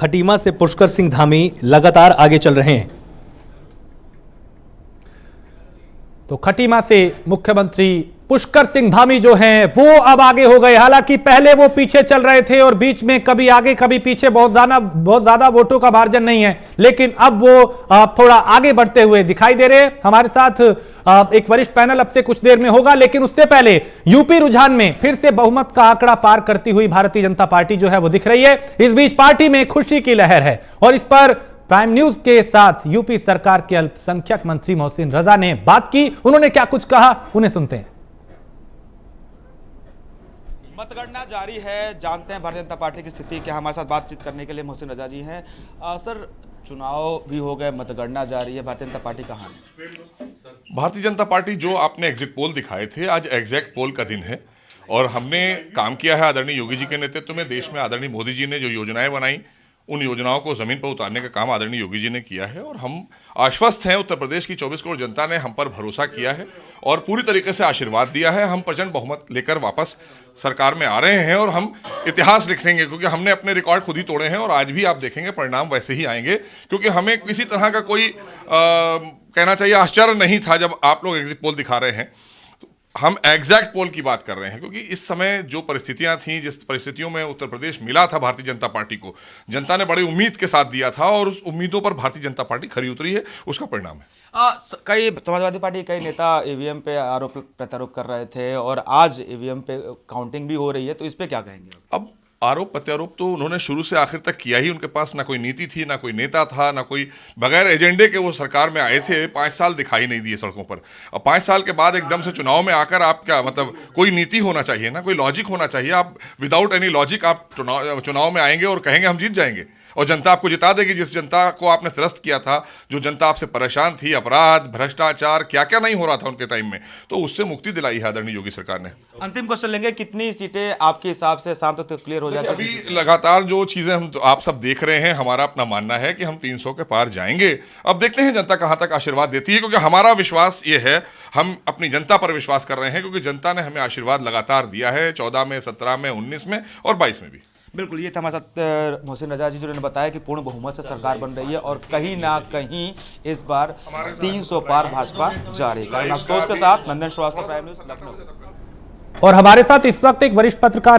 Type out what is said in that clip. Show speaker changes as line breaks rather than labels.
खटीमा से पुष्कर सिंह धामी लगातार आगे चल रहे हैं।
तो खटीमा से मुख्यमंत्री पुष्कर सिंह धामी जो हैं वो अब आगे हो गए। हालांकि पहले वो पीछे चल रहे थे और बीच में कभी आगे कभी पीछे, बहुत ज्यादा वोटों का मार्जिन नहीं है, लेकिन अब वो थोड़ा आगे बढ़ते हुए दिखाई दे रहे हैं। हमारे साथ एक वरिष्ठ पैनल अब से कुछ देर में होगा, लेकिन उससे पहले यूपी रुझान में फिर से बहुमत का आंकड़ा पार करती हुई भारतीय जनता पार्टी जो है वो दिख रही है। इस बीच पार्टी में खुशी की लहर है और इस पर प्राइम न्यूज के साथ यूपी सरकार के अल्पसंख्यक मंत्री मोहसिन रजा ने बात की। उन्होंने क्या कुछ कहा, उन्हें सुनते हैं।
मतगणना जारी है, जानते हैं भारतीय जनता पार्टी की स्थिति क्या। हमारे साथ बातचीत करने के लिए मोहसिन रजा जी हैं। सर, चुनाव भी हो गए, मतगणना जारी है, भारतीय जनता पार्टी कहाँ है?
भारतीय जनता पार्टी जो आपने एग्जिट पोल दिखाए थे, आज एग्जैक्ट पोल का दिन है और हमने काम किया है आदरणीय योगी जी के नेतृत्व में। देश में आदरणीय मोदी जी ने जो योजनाएं बनाई, उन योजनाओं को जमीन पर उतारने का काम आदरणीय योगी जी ने किया है और हम आश्वस्त हैं। उत्तर प्रदेश की 24 करोड़ जनता ने हम पर भरोसा किया है और पूरी तरीके से आशीर्वाद दिया है। हम प्रचंड बहुमत लेकर वापस सरकार में आ रहे हैं और हम इतिहास लिखेंगे, क्योंकि हमने अपने रिकॉर्ड खुद ही तोड़े हैं और आज भी आप देखेंगे परिणाम वैसे ही आएंगे, क्योंकि हमें किसी तरह का कोई कहना चाहिए आश्चर्य नहीं था जब आप लोग एग्जिट पोल दिखा रहे हैं। हम एग्जैक्ट पोल की बात कर रहे हैं, क्योंकि इस समय जो परिस्थितियां थीं, जिस परिस्थितियों में उत्तर प्रदेश मिला था भारतीय जनता पार्टी को, जनता ने बड़ी उम्मीद के साथ दिया था और उस उम्मीदों पर भारतीय जनता पार्टी खरी उतरी है, उसका परिणाम है।
कई समाजवादी पार्टी कई नेता ईवीएम पे आरोप प्रत्यारोप कर रहे थे और आज ईवीएम पे काउंटिंग भी हो रही है, तो इस पे क्या कहेंगे?
अब आरोप प्रत्यारोप तो उन्होंने शुरू से आखिर तक किया ही। उनके पास ना कोई नीति थी, ना कोई नेता था, ना कोई, बगैर एजेंडे के वो सरकार में आए थे। 5 साल दिखाई नहीं दिए सड़कों पर। अब 5 साल के बाद एकदम से चुनाव में आकर आप क्या, मतलब कोई नीति होना चाहिए ना, कोई लॉजिक होना चाहिए। आप विदाउट एनी लॉजिक आप चुनाव में आएंगे और कहेंगे हम जीत जाएंगे और जनता आपको जिता देगी। जिस जनता को आपने त्रस्त किया था, जो जनता आपसे परेशान थी, अपराध, भ्रष्टाचार, क्या क्या नहीं हो रहा था उनके टाइम में, तो उससे मुक्ति दिलाई है आदरणीय योगी सरकार ने।
अंतिम क्वेश्चन लेंगे, कितनी सीटें आपके हिसाब से शाम तक तो क्लियर हो जाती है?
अभी लगातार जो चीजें हम आप सब देख रहे हैं, हमारा अपना मानना है कि हम 300 के पार जाएंगे। अब देखते हैं जनता कहां तक आशीर्वाद देती है, क्योंकि हमारा विश्वास ये है, हम अपनी जनता पर विश्वास कर रहे हैं, क्योंकि जनता ने हमें आशीर्वाद लगातार दिया है 14 में, 17 में, 19 में और 22 में भी।
बिल्कुल, ये था हमारे साथ मोहसिन रजा जी, जिन्होंने बताया कि पूर्ण बहुमत से सरकार बन रही है और कहीं ना कहीं इस बार 300 पार भाजपा जा रही है। के साथ नंदन श्रीवास्तव, प्राइम न्यूज़, लखनऊ।
और हमारे साथ इस वक्त एक वरिष्ठ पत्रकार